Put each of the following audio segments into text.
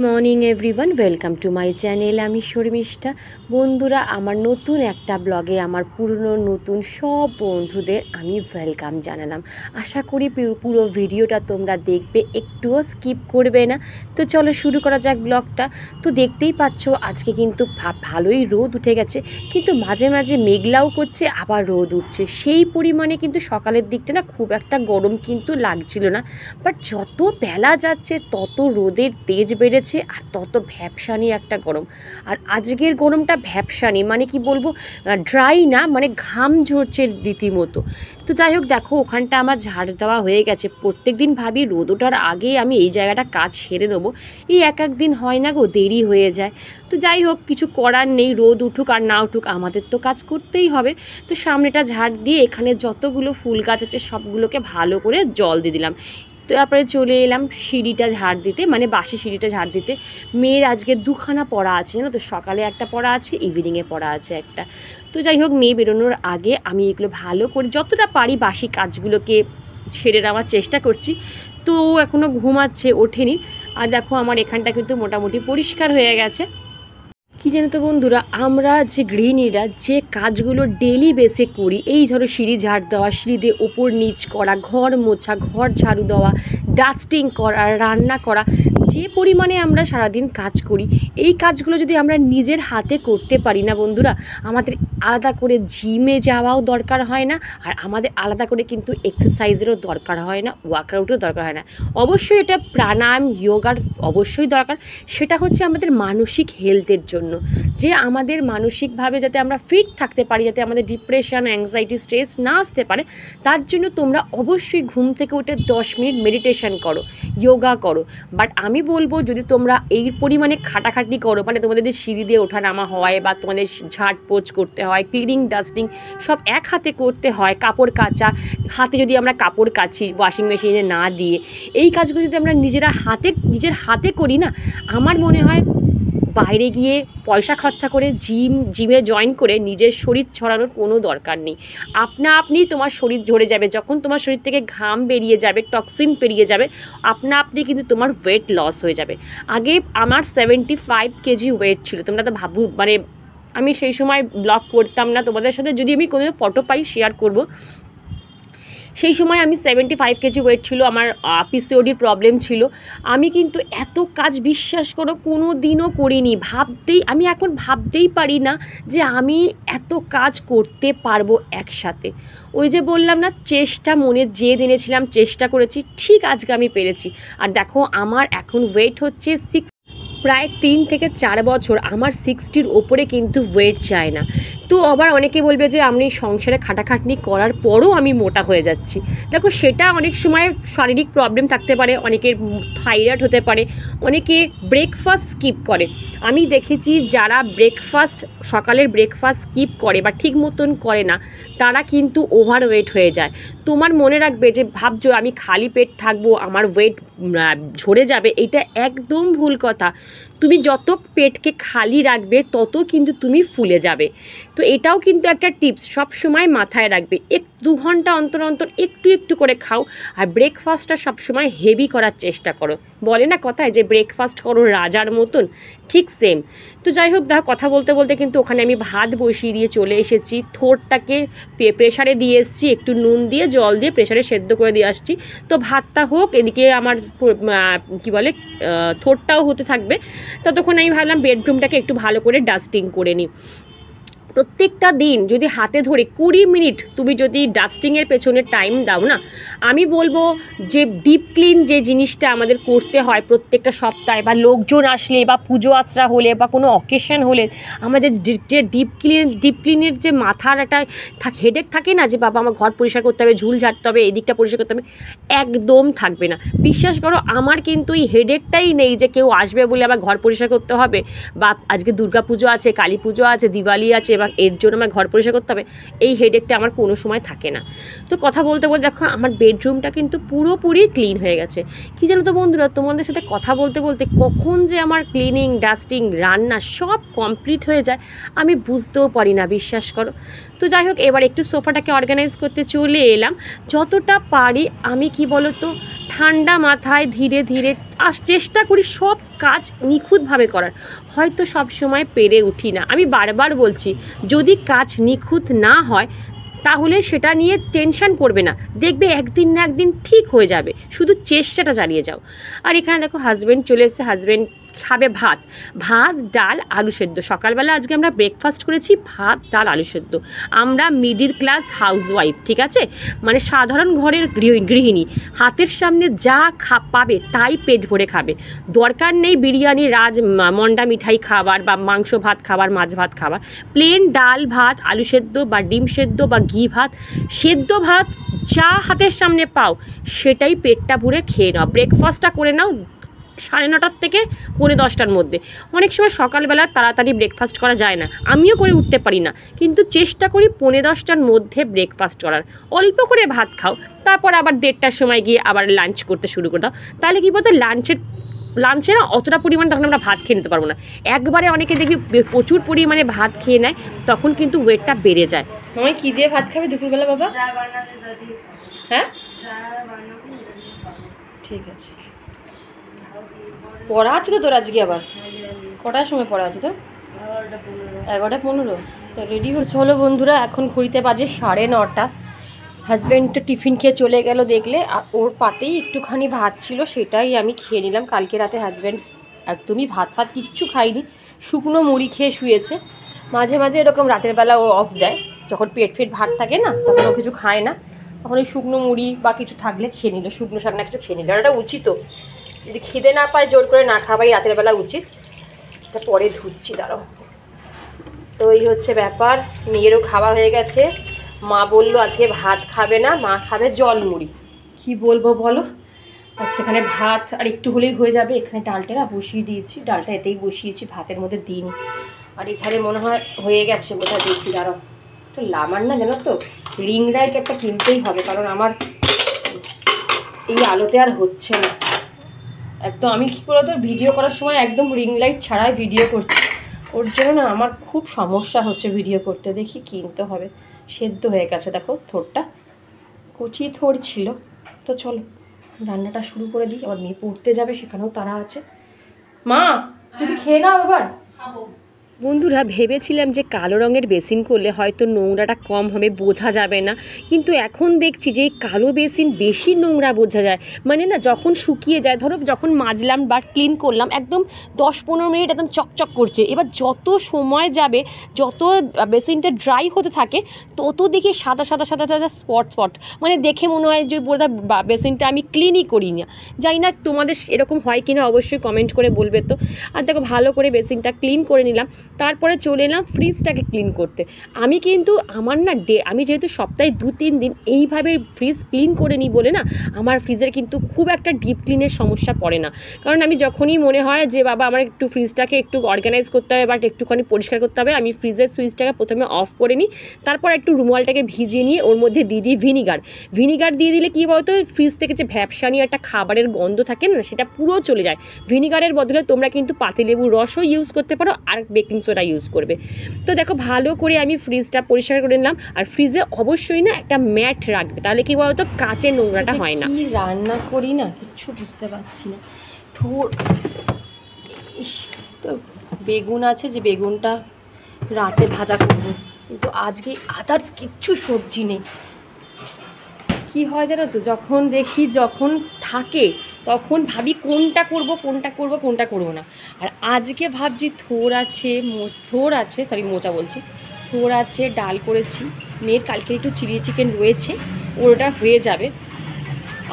Morning everyone, welcome to my channel. আমি শর্মিষ্ঠা। বন্ধুরা, আমার নতুন একটা ব্লগে আমার পুরনো নতুন সব বন্ধুদের আমি ওয়েলকাম জানালাম। আশা করি পুরো ভিডিওটা তোমরা দেখবে, একটুও স্কিপ করবে না। তো চলো শুরু করা যাক ব্লগটা। তো দেখতেই পাচ্ছ আজকে কিন্তু ভালোই রোদ উঠে গেছে, কিন্তু মাঝে মাঝে মেঘলাও করছে, আবার রোদ উঠছে। সেই পরিমাণে কিন্তু সকালের দিকটা না খুব একটা গরম কিন্তু লাগছিল না, বাট যত বেলা যাচ্ছে তত রোদের তেজ বেড়েছে আর তত ভ্যাপসানি একটা গরম। আর আজকের গরমটা ভ্যাপসানি মানে কি বলবো, ড্রাই না, মানে ঘাম ঝরছে রীতিমতো। তো যাই হোক, দেখো ওখানটা আমার ঝাড় দেওয়া হয়ে গেছে। প্রত্যেক দিন ভাবি রোদ ওঠার আগে আমি এই জায়গাটা কাজ সেরে নেবো, এই এক দিন হয় না গো, দেরি হয়ে যায়। তো যাই হোক, কিছু করার নেই, রোদ উঠুক আর না উঠুক আমাদের তো কাজ করতেই হবে। তো সামনেটা ঝাড় দিয়ে এখানে যতগুলো ফুল গাছ আছে সবগুলোকে ভালো করে জল দিয়ে দিলাম। তারপরে চলে এলাম সিঁড়িটা ঝাড় দিতে, মানে বাসি সিঁড়িটা ঝাড় দিতে। মেয়ের আজকে দুখানা পড়া আছে, জানো তো, সকালে একটা পড়া আছে, ইভিনিংয়ে পড়া আছে একটা। তো যাই হোক, মেয়ে বেরোনোর আগে আমি এগুলো ভালো করে যতটা পারি বাসি কাজগুলোকে সেরে নেওয়ার চেষ্টা করছি। তো এখনও ঘুমাচ্ছে, ওঠেনি। আর দেখো আমার এখানটা কিন্তু মোটামুটি পরিষ্কার হয়ে গেছে। কি জানো তো বন্ধুরা, আমরা যে গৃহিণীরা যে কাজগুলো ডেলি বেসে করি, এই ধরো সিঁড়ি ঝাড় দেওয়া, সিঁড়ি দিয়ে ওপর নিচ করা, ঘর মোছা, ঘর ঝাড়ু দেওয়া, ডাস্টিং করা, রান্না করা, যে পরিমাণে আমরা সারাদিন কাজ করি, এই কাজগুলো যদি আমরা নিজের হাতে করতে পারি না বন্ধুরা, আমাদের আলাদা করে জিমে যাওয়াও দরকার হয় না, আর আমাদের আলাদা করে কিন্তু এক্সারসাইজেরও দরকার হয় না, ওয়ার্কআউটেরও দরকার হয় না। অবশ্যই এটা প্রাণায়াম, যোগার অবশ্যই দরকার। সেটা হচ্ছে আমাদের মানসিক হেলথের জন্য, যে আমাদের মানসিকভাবে যাতে আমরা ফিট থাকতে পারি, যাতে আমাদের ডিপ্রেশন, অ্যাংজাইটি, স্ট্রেস না আসতে পারে, তার জন্য তোমরা অবশ্যই ঘুম থেকে উঠে 10 মিনিট মেডিটেশন করো, যোগা করো। বাট আমি বলবো, যদি তোমরা এই পরিমাণে খাটাখাটি করো, মানে তোমাদের যে সিঁড়ি দিয়ে ওঠা নামা হয়, বা তোমাদের ঝাড়পোছ করতে হয়, ক্লিনিং ডাস্টিং সব এক হাতে করতে হয়, কাপড় কাচা হাতে, যদি আমরা কাপড় কাচি ওয়াশিং মেশিনে না দিয়ে, এই কাজগুলো যদি আমরা নিজের হাতে করি না, আমার মনে হয় বাইরে গিয়ে পয়সা খরচা করে জিমে জয়েন করে নিজের শরীর ছড়ানোর কোনো দরকার নেই। আপনি তোমার শরীর ঝরে যাবে, যখন তোমার শরীর থেকে ঘাম বেরিয়ে যাবে, টক্সিন বেরিয়ে যাবে, আপনি কিন্তু তোমার ওয়েট লস হয়ে যাবে। আগে আমার 75 কেজি ওয়েট ছিল, তোমরা তো মানে আমি সেই সময় ব্লগ করতাম না, তোমাদের সাথে যদি আমি কোনো ফটো পাই শেয়ার করব। সেই সময় আমি 75 কেজি ওয়েট ছিল, আমার পিসিওডির প্রবলেম ছিল। আমি কিন্তু এত কাজ, বিশ্বাস করো, কোনো দিনও করিনি। আমি এখন ভাবতেই পারি না যে আমি এত কাজ করতে পারবো একসাথে। ওই যে বললাম না, চেষ্টা, মনে জেদ এনেছিলাম, চেষ্টা করেছি, ঠিক আজকে আমি পেরেছি। আর দেখো আমার এখন ওয়েট হচ্ছে প্রায় 3 থেকে 4 বছর আমার 60-র ওপরে কিন্তু ওয়েট যায় না। তো আবার অনেকে বলবে যে আমি সংসারে খাটাখাটনি করার পরও আমি মোটা হয়ে যাচ্ছি। দেখো, সেটা অনেক সময় শারীরিক প্রবলেম থাকতে পারে, অনেকের থাইরয়েড হতে পারে, অনেকে ব্রেকফাস্ট স্কিপ করে। আমি দেখেছি যারা সকালের ব্রেকফাস্ট স্কিপ করে বা ঠিক মতন করে না, তারা কিন্তু ওভারওয়েট হয়ে যায়। তোমার মনে রাখবে যে ভাবছো আমি খালি পেট থাকবো, আমার ওয়েট ঝরে যাবে, এটা একদম ভুল কথা। তুমি যত পেটকে খালি রাখবে তত কিন্তু তুমি ফুলে যাবে। তো এটাও কিন্তু একটা টিপস, সব সময় মাথায় রাখবে। 2 ঘন্টা অন্তর অন্তর একটু একটু করে খাও, আর ব্রেকফাস্টটা সবসময় হেভি করার চেষ্টা করো। বলে না কথায় যে ব্রেকফাস্ট করো রাজার মতন, ঠিক সেম। তো যাই হোক, দেখো কথা বলতে বলতে কিন্তু ওখানে আমি ভাত বসিয়ে দিয়ে চলে এসেছি। থোড়টাকে প্রেশারে দিয়ে এসেছি, একটু নুন দিয়ে জল দিয়ে প্রেশারে সেদ্ধ করে দিয়ে আসছি। তো ভাতটা হোক, এদিকে আমার কি বলে থোড়টাও হতে থাকবে। ততক্ষণ আমি ভাবলাম বেডরুমটাকে একটু ভালো করে ডাস্টিং করে নিই। প্রত্যেকটা দিন যদি হাতে ধরে 20 মিনিট তুমি যদি ডাস্টিংয়ের পেছনে টাইম দাও না, আমি বলবো যে ডিপ ক্লিন যে জিনিসটা আমাদের করতে হয় প্রত্যেকটা সপ্তাহে, বা লোকজন আসলে, বা পুজো আশ্রা হলে, বা কোনো অকেশন হলে, আমাদের যে ডিপ ক্লিনের যে মাথার একটা হেডেক থাকে না, যে বাবা আমার ঘর পরিষ্কার করতে হবে, ঝুল ঝাড়তে হবে, এদিকটা পরিষ্কার করতে হবে, একদম থাকবে না। বিশ্বাস করো, আমার কিন্তু এই হেডেকটাই নেই যে কেউ আসবে বলে আবার ঘর পরিষ্কার করতে হবে, বা আজকে দুর্গা পুজো আছে, কালী পুজো আছে, দিওয়ালি আছে, বা এর জন্য আমার ঘর পরিষ্কার করতে হবে। এই হেডেকটা আমার কোনো সময় থাকে না। তো কথা বলতে বলতে দেখো আমার বেডরুমটা কিন্তু পুরোপুরি ক্লিন হয়ে গেছে। কি জানো তো বন্ধুরা, তোমাদের সাথে কথা বলতে বলতে কখন যে আমার ক্লিনিং, ডাস্টিং, রান্না সব কমপ্লিট হয়ে যায় আমি বুঝতেও পারি না, বিশ্বাস করো। তো যাই হোক, এবার একটু সোফাটাকে অর্গানাইজ করতে চলে এলাম। যতটা পারি আমি, কি বলো তো, ঠান্ডা মাথায় ধীরে ধীরে চেষ্টা করি সব কাজ নিখুঁতভাবে করার। হয়তো সব সময় পেরে উঠি না, আমি বারবার বলছি যদি কাজ নিখুঁত না হয় তাহলে সেটা নিয়ে টেনশন করবে না, দেখবে একদিন না একদিন ঠিক হয়ে যাবে, শুধু চেষ্টাটা চালিয়ে যাও। আর এখানে দেখো হাজব্যান্ড চলে এসেছে, হাজব্যান্ড খাবে ভাত, ভাত ডাল আলু সেদ্ধ। সকালবেলা আজকে আমরা ব্রেকফাস্ট করেছি ভাত ডাল আলু সেদ্ধ। আমরা মিডিল ক্লাস হাউসওয়াইফ, ঠিক আছে, মানে সাধারণ ঘরের গৃহিণী, হাতের সামনে যা পাবে তাই পেট ভরে খাবে। দরকার নেই বিরিয়ানি মন্ডা মিঠাই খাবার বা মাংস ভাত খাবার, মাছ ভাত খাবার। প্লেন ডাল ভাত আলু সেদ্ধ বা ডিম সেদ্ধ বা ঘি ভাত, সেদ্ধ ভাত, যা হাতের সামনে পাও সেটাই পেটটা ভরে খেয়ে নাও। ব্রেকফাস্টটা করে নাও 9:30 থেকে 10:45 মধ্যে। অনেক সময় সকালবেলা তাড়াতাড়ি ব্রেকফাস্ট করা যায় না, আমিও করে উঠতে পারি না, কিন্তু চেষ্টা করি 10:45 মধ্যে ব্রেকফাস্ট করার। অল্প করে ভাত খাও, তারপর আবার 1:30টার সময় গিয়ে আবার লাঞ্চ করতে শুরু করে দাও। তাহলে কী বলতো, লাঞ্চে না অতটা পরিমাণ তখন আমরা ভাত খেয়ে নিতে পারবো না। একবারে অনেকে দেখবি প্রচুর পরিমাণে ভাত খেয়ে নেয়, তখন কিন্তু ওয়েটটা বেড়ে যায়। মামাই কী দিয়ে ভাত খাবে দুপুরবেলা বাবা? হ্যাঁ ঠিক আছে। পড়া আছে তো তোর আজকে? আবার কটার সময় পড়া আছে তো? 11:15। তো রেডি হচ্ছে হলো বন্ধুরা, এখন ঘড়িতে বাজে 9:30। হাজব্যান্ড তো টিফিন খেয়ে চলে গেল দেখলে, ওর পাতেই একটুখানি ভাত ছিল, সেটাই আমি খেয়ে নিলাম। কালকে রাতে হাজব্যান্ড একদমই ভাত কিচ্ছু খাইনি, শুকনো মুড়ি খেয়ে শুয়েছে। মাঝে মাঝে এরকম রাতের বেলা ও অফ দেয়, যখন পেট ভাত থাকে না তখন ও কিছু খায় না, তখন ওই শুকনো মুড়ি বা কিছু থাকলে খেয়ে নিল, শুকনো শাক না কিছু খেয়ে নিল। আর এটা উচিত, যদি খিদে না পায় জোর করে না খাওয়াই রাতের বেলা উচিত। এটা পরে ধুচ্ছি, দাঁড়াও। তো এই হচ্ছে ব্যাপার, মেয়েরও খাওয়া হয়ে গেছে। মা বললো আজকে ভাত খাবে না, মা খাবে জল মুড়ি। কি বলবো বলো, আচ্ছা এখানে ভাত আর একটু হলেই হয়ে যাবে। এখানে ডালটা বসিয়ে দিয়েছি, ডালটা এতেই বসিয়েছি, ভাতের মধ্যে দিইনি। আর এখানে মনে হয় হয়ে গেছে বোধহয়, দেখি দাঁড়াও। তো লামার না জানো তো, রিং লাইট একটা কিনতেই হবে, কারণ আমার এই আলোতে আর হচ্ছে না একদম। আমি কী বলতো ভিডিও করার সময় একদম রিং লাইট ছাড়াই ভিডিও করছি, ওর জন্য না আমার খুব সমস্যা হচ্ছে ভিডিও করতে। দেখি কিনতে হবে। সেদ্ধ হয়ে গেছে দেখো, থোরটা কচি থোর ছিল। তো চলো রান্নাটা শুরু করে দিই, আবার মেয়ে পড়তে যাবে, সেখানেও তারা আছে। মা তুমি খেয়ে নাও এবার। বন্ধুরা ভেবেছিলাম যে কালো রঙের বেসিন করলে হয়তো নোংরাটা কম হবে, বোঝা যাবে না, কিন্তু এখন দেখছি যে এই কালো বেসিন বেশি নোংরা বোঝা যায়। মানে না যখন শুকিয়ে যায়, ধরো যখন মাজলাম বা ক্লিন করলাম একদম 10-15 মিনিট একদম চকচক করছে। এবার যত সময় যাবে, যত বেসিনটা ড্রাই হতে থাকে, তত দেখি সাদা সাদা সাদা সাদা স্পট, মানে দেখে মনে হয় যে বোধহয় বেসিনটা আমি ক্লিনই করি না। জানি না তোমাদের এরকম হয় কিনা, অবশ্যই কমেন্ট করে বলবে তো। আর দেখো ভালো করে বেসিনটা ক্লিন করে নিলাম, তারপরে চলে এলাম ফ্রিজটাকে ক্লিন করতে। আমি কিন্তু আমার না আমি যেহেতু সপ্তাহে 2-3 দিন এইভাবে ফ্রিজ ক্লিন করে নিই বলে না, আমার ফ্রিজের কিন্তু খুব একটা ডিপ ক্লিনের সমস্যা পড়ে না। কারণ আমি যখনই মনে হয় যে বাবা আমার একটু ফ্রিজটাকে একটু অর্গানাইজ করতে হবে বা একটুখানি পরিষ্কার করতে হবে, আমি ফ্রিজের সুইচটাকে প্রথমে অফ করে নিই, তারপর একটু রুমালটাকে ভিজিয়ে নিয়ে ওর মধ্যে দিয়ে দিই ভিনিগার দিয়ে দিলে কী বলতো, ফ্রিজ থেকে যে ভ্যাপসানি একটা খাবারের গন্ধ থাকে না, সেটা পুরো চলে যায়। ভিনিগারের বদলে তোমরা কিন্তু পাতিলেবুর রসও ইউজ করতে পারো, আর বেকিং সোডা ইউজ করবে। তো দেখো ভালো করে আমি ফ্রিজটা পরিষ্কার করে নিলাম। আর ফ্রিজে অবশ্যই না একটা ম্যাট রাখবে, তাহলে কি বলতো কাচের নোংরাটা হয় না। কি রান্না করি না কিচ্ছু বুঝতে পারছি না। তো বেগুন আছে, যে বেগুনটা রাতে ভাজা করবো, কিন্তু আজকে আদার্স কিচ্ছু সবজি নেই। কি হয় জানো তো, যখন দেখি যখন থাকে তখন ভাবি কোনটা করব কোনটা করব না। আর আজকে ভাবছি থোর আছে মোচা বলছি, থোর আছে, ডাল করেছি, মেয়ের কালকে একটু চিলি চিকেন রয়েছে, ওটা হয়ে যাবে,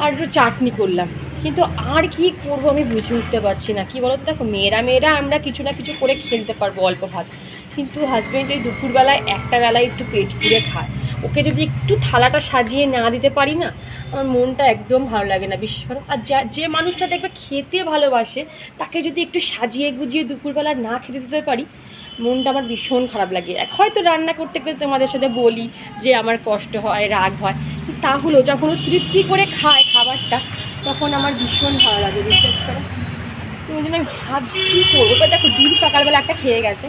আর একটু চাটনি করলাম। কিন্তু আর কি করব আমি বুঝে উঠতে পারছি না। কি বলো তো, দেখো মেয়েরা আমরা কিছু না কিছু করে খেলতে পারবো অল্প ভাত, কিন্তু হাজব্যান্ড এই দুপুরবেলায় একটা বেলায় একটু পেট পুড়ে খায়। ওকে যদি একটু থালাটা সাজিয়ে না দিতে পারি না, আমার মনটা একদম ভালো লাগে না, বিশ্বাস করো। আর যে মানুষটা দেখবে খেতে ভালোবাসে, তাকে যদি একটু সাজিয়ে গুজিয়ে দুপুরবেলা না খেতে দিতে পারি, মনটা আমার ভীষণ খারাপ লাগে। হয়তো রান্না করতে করতে তোমাদের সাথে বলি যে আমার কষ্ট হয়, রাগ হয়, তাহলেও যখন ও তৃপ্তি করে খায় খাবারটা, তখন আমার ভীষণ ভালো লাগে, বিশ্বাস করো। তুমি যেন আমি ভাবছি কী করবো। তো দেখো ডিম সকালবেলা একটা খেয়ে গেছে।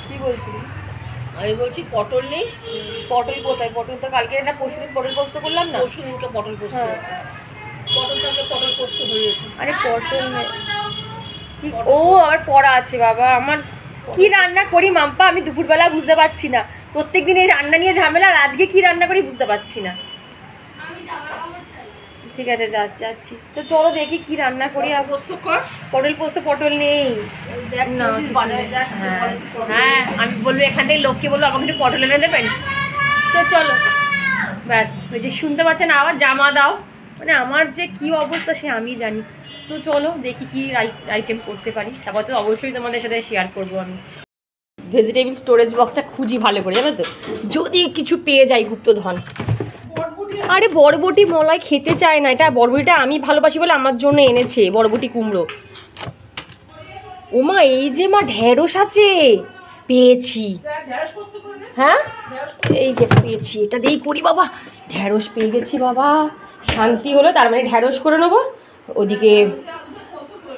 কী বলছিলি? আমি বলছি পটল নেই। পটল কোথায়? পটল তো কালকে একটা পরশুদিন পটল পোস্ত করলাম না। পরশুদিনকে পটল পোস্ত হয়েছে। পটল থাকলে পটল পোস্ত হয়ে যেত। আরে পটল ও আমার পড়া আছে বাবা। আমার কি রান্না করি মাম্পা আমি দুপুরবেলা বুঝতে পারছি না। প্রত্যেকদিন এই রান্না নিয়ে ঝামেলা, আর আজকে কি রান্না করি বুঝতে পারছি না। ঠিক আছে যাচ্ছি তো, চলো দেখি কি রান্না করি। আর পোস্ত কর। পটল পোস্ত পটল নেই। হ্যাঁ আমি বলবো এখান থেকে লোককে বলবো আমাকে একটু পটল এনে দেবেন। তো চলো ব্যাস, ওই যে শুনতে পাচ্ছেন আবার জামা দাও, মানে আমার যে কি অবস্থা সে আমি জানি। তো চলো দেখি কি আইটেম করতে পারি, তারপর তো অবশ্যই তোমাদের সাথে শেয়ার করবো। আমি ভেজিটেবিল স্টোরেজ বক্সটা খুঁজি ভালো করে, জানো তো, যদি কিছু পেয়ে যাই গুপ্তধন। আরে বরবটি মলাই খেতে চায় না, এটা বরবটিটা আমি ভালোবাসি বলে আমার জন্য এনেছে বরবটি কুমড়ো। ওমা এই যে মা ঢেঁড়স আছে, পেয়েছি। হ্যাঁ এই যে পেয়েছি, এটা দিয়েই করি বাবা। ঢেঁড়স পেয়ে গেছি বাবা, শান্তি হলো। তার মানে ঢেঁড়স করে নেবো। ওদিকে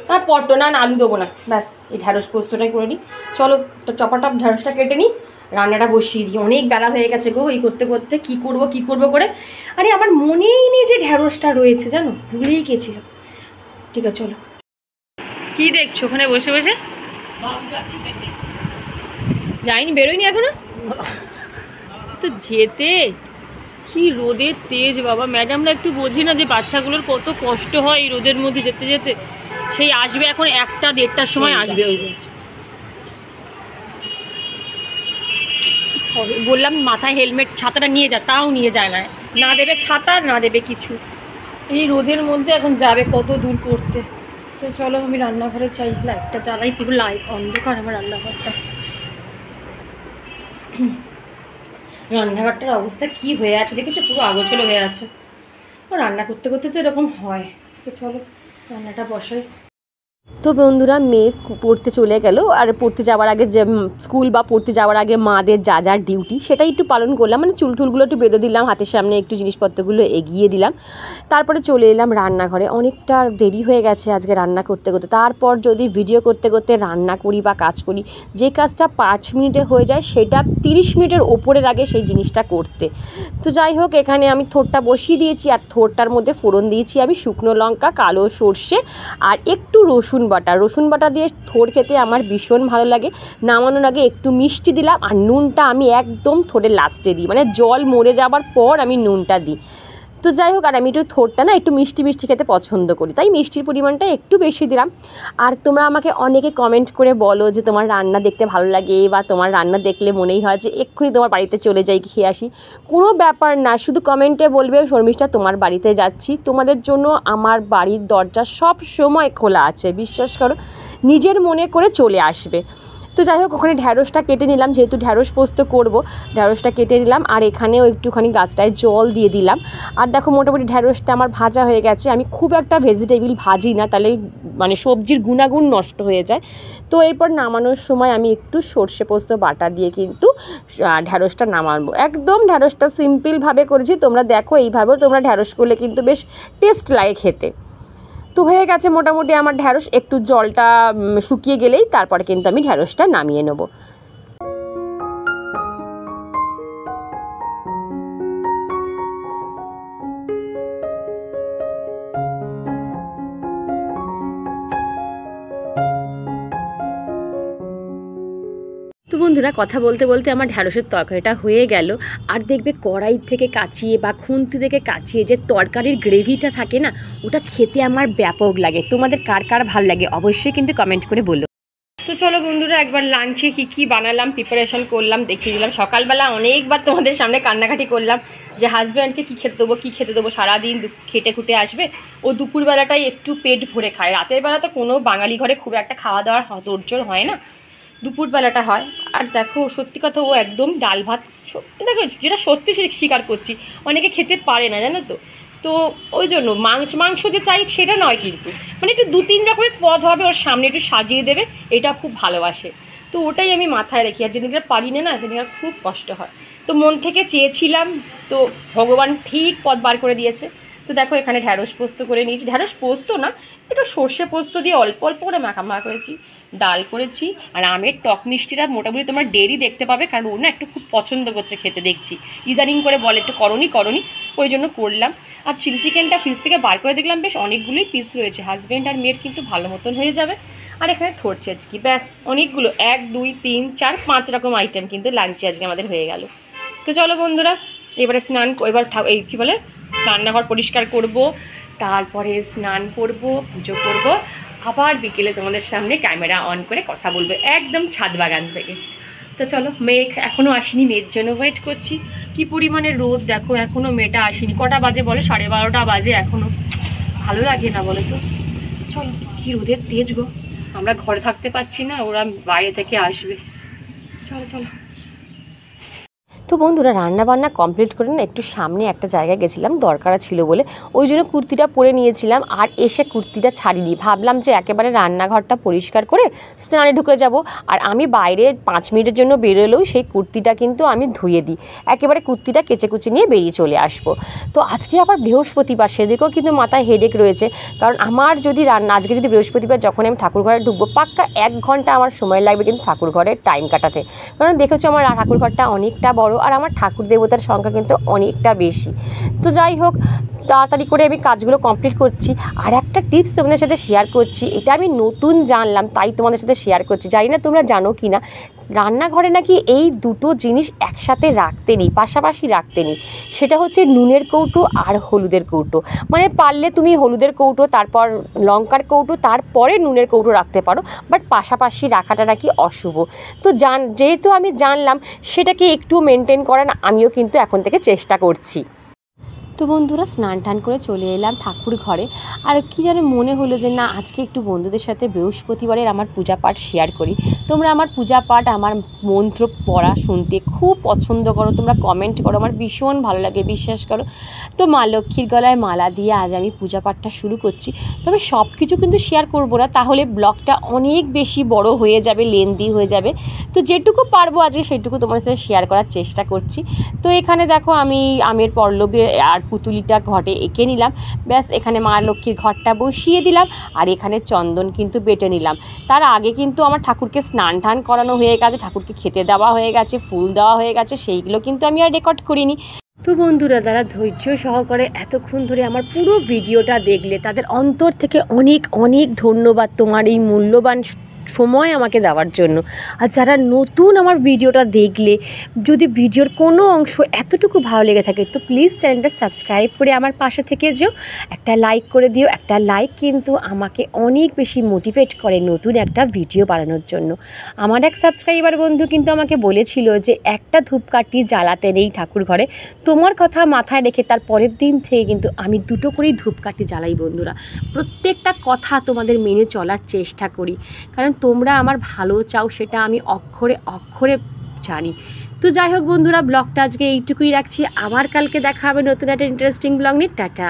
হ্যাঁ পটল না আলু দেবো না, ব্যাস এই ঢেঁড়স পোস্তটাই করে নিই। চলো তো চপাটপ ঢেঁড়সটা কেটে নিই, রান্নাটা বসিয়ে দিই। অনেক বেলা হয়ে গেছে গো এই করতে করতে। কী করবো করে, আরে আমার মনেই নেই যে ঢেঁড়সটা রয়েছে, জানো, ভুলেই গেছিলাম। ঠিক আছে চলো। কি দেখছো ওখানে বসে বসে? যাইনি, বেরোয়নি এখনো তো যেতে। কি রোদের তেজ বাবা, ম্যাডামরা একটু বোঝে না যে বাচ্চাগুলোর কত কষ্ট হয় এই রোদের মধ্যে যেতে যেতে। সেই আসবে এখন 1টা-1:30টার সময় আসবে। ওই যাচ্ছে বললাম মাথায় হেলমেট ছাতাটা নিয়ে যা, তাও নিয়ে যায় না। না দেবে ছাতা না দেবে কিছু, এই রোদের মধ্যে এখন যাবে কত দূর করতে। তো চলো আমি রান্নাঘরে চাই, লাইটটা জ্বালাই, পুরো লাইট অন্ধকার আমার রান্নাঘরটা। রান্নাঘরটার অবস্থা কি হয়ে আছে দেখেছো, পুরো আগোছালো হয়ে আছে। রান্না করতে করতে তো এরকম হয়। তো চলো রান্নাটা বসাই। তো বন্ধুরা মেয়ে পড়তে চলে গেল, আর পড়তে যাওয়ার আগে যে স্কুল বা পড়তে যাওয়ার আগে মাদের যা যা ডিউটি সেটাই একটু পালন করলাম। মানে চুলটুলগুলো একটু বেঁধে দিলাম, হাতের সামনে একটু জিনিসপত্রগুলো এগিয়ে দিলাম, তারপরে চলে এলাম রান্নাঘরে। অনেকটা দেরি হয়ে গেছে আজকে রান্না করতে করতে। তারপর যদি ভিডিও করতে করতে রান্না করি বা কাজ করি, যে কাজটা 5 মিনিটে হয়ে যায় সেটা 30 মিনিটের ওপরে লাগে সেই জিনিসটা করতে। তো যাই হোক, এখানে আমি থোড়টা বসিয়ে দিয়েছি, আর থোড়টার মধ্যে ফোড়ন দিয়েছি আমি শুকনো লঙ্কা, কালো সর্ষে আর একটু রসুন বাটা দিয়ে থোড় খেতে আমার ভীষণ ভালো লাগে। নামানোর আগে একটু মিষ্টি দিলাম, আর নুনটা আমি একদম থোড়ের লাস্টে দিই, মানে জল মরে যাবার পর আমি নুনটা দিই। তো যাই হোক, আর আমি একটু থোড়টা না একটু মিষ্টি খেতে পছন্দ করি, তাই মিষ্টির পরিমাণটা একটু বেশি দিলাম। আর তোমরা আমাকে অনেকে কমেন্ট করে বলো যে তোমার রান্না দেখতে ভালো লাগে, বা তোমার রান্না দেখলে মনেই হয় যে এক্ষুনি তোমার বাড়িতে চলে যাই, খেয়ে আসি। কোনো ব্যাপার না, শুধু কমেন্টে বলবে শর্মিষ্ঠা তোমার বাড়িতে যাচ্ছি, তোমাদের জন্য আমার বাড়ির দরজা সব সময় খোলা আছে, বিশ্বাস করো, নিজের মনে করে চলে আসবে। তো যাই হোক, ওখানে ঢ্যাঁড়সটা কেটে নিলাম, যেহেতু ঢ্যাঁড়স পোস্ত করব, ঢ্যাঁড়সটা কেটে নিলাম, আর এখানেও একটুখানি গাছটায় জল দিয়ে দিলাম। আর দেখো মোটামুটি ঢ্যাঁড়সটা আমার ভাজা হয়ে গেছে। আমি খুব একটা ভেজিটেবিল ভাজি না, তাহলে মানে সবজির গুণাগুণ নষ্ট হয়ে যায়। তো এরপর নামানোর সময় আমি একটু সর্ষে পোস্ত বাটা দিয়ে কিন্তু ঢ্যাঁড়সটা নামাবো। একদম ঢ্যাঁড়সটা সিম্পলভাবে করেছি, তোমরা দেখো এইভাবেও তোমরা ঢ্যাঁড়স করলে কিন্তু বেশ টেস্ট লাগে খেতে। তো হয়ে গেছে মোটামুটি আমার ঢ্যাঁড়স, একটু জলটা শুকিয়ে গেলেই তারপরে কিন্তু আমি ঢ্যাঁড়সটা নামিয়ে নেব। তো বন্ধুরা কথা বলতে বলতে আমার ঢ্যাঁড়সের তরকারিটা হয়ে গেল। আর দেখবে কড়াই থেকে কাচিয়ে বা খুন্তি থেকে কাচিয়ে যে তরকারির গ্রেভিটা থাকে না, ওটা খেতে আমার ব্যাপক লাগে। তোমাদের কার কার ভালো লাগে অবশ্যই কিন্তু কমেন্ট করে বলো। তো চলো বন্ধুরা, একবার লাঞ্চে কী বানালাম প্রিপারেশন করলাম দেখিয়ে দিলাম। সকালবেলা অনেকবার তোমাদের সামনে কান্নাকাটি করলাম যে হাজব্যান্ডকে কী খেতে দেবো, সারাদিন খেটে খুটে আসবে, ও দুপুরবেলাটাই একটু পেট ভরে খায়। রাতের বেলা তো কোনো বাঙালি ঘরে খুব একটা খাওয়া দাওয়ার তোড়জোড় হয় না, দুপুরবেলাটা হয়। আর দেখো সত্যি কথা, ও একদম ডাল ভাত, সত্যি দেখো যেটা সত্যি সে স্বীকার করছি, অনেকে খেতে পারে না জানো তো। তো ওই জন্য মাংস যে চাই সেটা নয়, কিন্তু মানে একটু 2-3 রকমের পদ হবে, ওর সামনে একটু সাজিয়ে দেবে, এটা খুব ভালোবাসে। তো ওটাই আমি মাথায় রেখি, আর যেদিনকে পারি না সেদিনকে খুব কষ্ট হয়। তো মন থেকে চেয়েছিলাম, তো ভগবান ঠিক পথ বার করে দিয়েছে। তো দেখো এখানে ঢ্যাঁড়স পোস্ত করে নিয়েছি, ঢ্যাঁড়স পোস্ত না, একটু সর্ষে পোস্ত দিয়ে অল্প অল্প করে মাখা করেছি, ডাল করেছি। আর আমের টক মিষ্টিটা মোটামুটি তোমার ডেরি দেখতে পাবে, কারণ ও না একটু খুব পছন্দ করছে খেতে, দেখছি ইদানিং করে বলে একটু করনি ওই জন্য করলাম। আর চিলি চিকেনটা ফ্রিজ থেকে বার করে দেখলাম বেশ অনেকগুলোই পিস রয়েছে, হাজব্যান্ড আর মেয়ের কিন্তু ভালো মতন হয়ে যাবে। আর এখানে থরছে আজকে ব্যাস অনেকগুলো, 1 2 3 4 5 রকম আইটেম কিন্তু লাঞ্চে আজকে আমাদের হয়ে গেল। তো চলো বন্ধুরা, এবারে এবার এই কী বলে রান্নাঘর পরিষ্কার করব, তারপরে স্নান করব, পুজো করব, আবার বিকেলে তোমাদের সামনে ক্যামেরা অন করে কথা বলবো একদম ছাদ বাগান থেকে। তো চলো, মেয়ে এখনও আসেনি, মেয়ের জন্য ওয়েট করছি। কি পরিমাণে রোদ দেখো, এখনও মেয়েটা আসেনি। কটা বাজে বলে? 12:30 বাজে এখনও। ভালো লাগে না বলো তো? চলো, কি রোদের তেজ গো, আমরা ঘরে থাকতে পারছি না, ওরা বাইরে থেকে আসবে। চলো চলো। তো বন্ধুরা, রান্নাবান্না কমপ্লিট করে না একটু সামনে একটা জায়গায় গেছিলাম, দরকার ছিল বলে, ওই জন্য কুর্তিটা পরে নিয়েছিলাম। আর এসে কুর্তিটা ছাড়িনি, ভাবলাম যে একেবারে রান্নাঘরটা পরিষ্কার করে স্নানে ঢুকে যাব। আর আমি বাইরে 5 মিনিটের জন্য বেরোলেও সেই কুর্তিটা কিন্তু আমি ধুয়ে দিই, একেবারে কুর্তিটা কেচে কুচে নিয়ে বেরিয়ে চলে আসবো। তো আজকে আবার বৃহস্পতিবার, সেদিকেও কিন্তু মাথায় হেডেক রয়েছে, কারণ আমার যদি আজকে যদি বৃহস্পতিবার যখন আমি ঠাকুর ঘরে ঢুকবো, পাক্কা 1 ঘন্টা আমার সময় লাগবে কিন্তু ঠাকুর ঘরের টাইম কাটাতে। কারণ দেখেছো আমার ঠাকুর ঘরটা অনেকটা বড়, আর আমার ঠাকুর দেবতার সংখ্যা কিন্তু অনেকটা বেশি। তো যাই হোক, তাড়াতাড়ি করে আমি কাজগুলো কমপ্লিট করছি। আর একটা টিপস তোমাদের সাথে শেয়ার করছি, এটা আমি নতুন জানলাম তাই তোমাদের সাথে শেয়ার করছি, জানি না তোমরা জানো কি না। রান্নাঘরে নাকি এই দুটো জিনিস একসাথে রাখতে নেই, পাশাপাশি রাখতে নেই। সেটা হচ্ছে নুনের কৌটো আর হলুদের কৌটো। মানে পারলে তুমি হলুদের কৌটো, তারপর লঙ্কার কৌটো, তারপরে নুনের কৌটো রাখতে পারো, বাট পাশাপাশি রাখাটা নাকি অশুভ। তো যেহেতু আমি জানলাম, সেটাকে একটু মেনটেন করার আমিও কিন্তু এখন থেকে চেষ্টা করছি। তো বন্ধুরা, স্নান টান করে চলে এলাম ঠাকুর ঘরে। আর কি যেন মনে হলো যে না, আজকে একটু বন্ধুদের সাথে বৃহস্পতিবারের আমার পূজা পাঠ শেয়ার করি। তোমরা আমার পূজা পাঠ, আমার মন্ত্র পড়া শুনতে খুব পছন্দ করো, তোমরা কমেন্ট করো, আমার ভীষণ ভালো লাগে, বিশ্বাস করো। তো মা লক্ষ্মীর গলায় মালা দিয়ে আজ আমি পূজা পাঠটা শুরু করছি। তবে সব কিছু কিন্তু শেয়ার করবো না, তাহলে ব্লগটা অনেক বেশি বড় হয়ে যাবে, লেন্দি হয়ে যাবে। তো যেটুকু পারবো আজকে সেটুকু তোমার সাথে শেয়ার করার চেষ্টা করছি। তো এখানে দেখো আমি আমের পল্লবী আর পুতুলিটা ঘটে এঁকে নিলাম, ব্যাস এখানে মা লক্ষ্মীর ঘরটা বসিয়ে দিলাম। আর এখানে চন্দন কিন্তু বেটে নিলাম। তার আগে কিন্তু আমার ঠাকুরকে স্নান টান করানো হয়ে গেছে, ঠাকুরকে খেতে দেওয়া হয়ে গেছে, ফুল দেওয়া হয়ে গেছে, সেইগুলো কিন্তু আমি আর রেকর্ড করিনি। তো বন্ধুরা, যারা ধৈর্য সহকারে এতক্ষণ ধরে আমার পুরো ভিডিওটা দেখলে, তাদের অন্তর থেকে অনেক অনেক ধন্যবাদ তোমার এই মূল্যবান সময় আমাকে দেওয়ার জন্য। আর যারা নতুন আমার ভিডিওটা দেখলে, যদি ভিডিওর কোনো অংশ এতটুকু ভালো লেগে থাকে, তো প্লিজ চ্যানেলটা সাবস্ক্রাইব করে আমার পাশে থেকে যেও, একটা লাইক করে দিও। একটা লাইক কিন্তু আমাকে অনেক বেশি মোটিভেট করে নতুন একটা ভিডিও বানানোর জন্য। আমার এক সাবস্ক্রাইবার বন্ধু কিন্তু আমাকে বলেছিল যে একটা ধূপকাঠি জ্বালাতে নেই ঠাকুর ঘরে। তোমার কথা মাথায় রেখে তার পরের দিন থেকে কিন্তু আমি 2টো করেই ধূপকাঠি জ্বালাই বন্ধুরা। প্রত্যেকটা কথা তোমাদের মেনে চলার চেষ্টা করি, কারণ তোমরা আমার ভালো চাও, সেটা আমি অক্ষরে অক্ষরে জানি। তো যাই হোক বন্ধুরা, ব্লগটা আজকে এইটুকুই রাখছি, আবার কালকে দেখা হবে নতুন একটা ইন্টারেস্টিং ব্লগ নিয়ে। টাটা।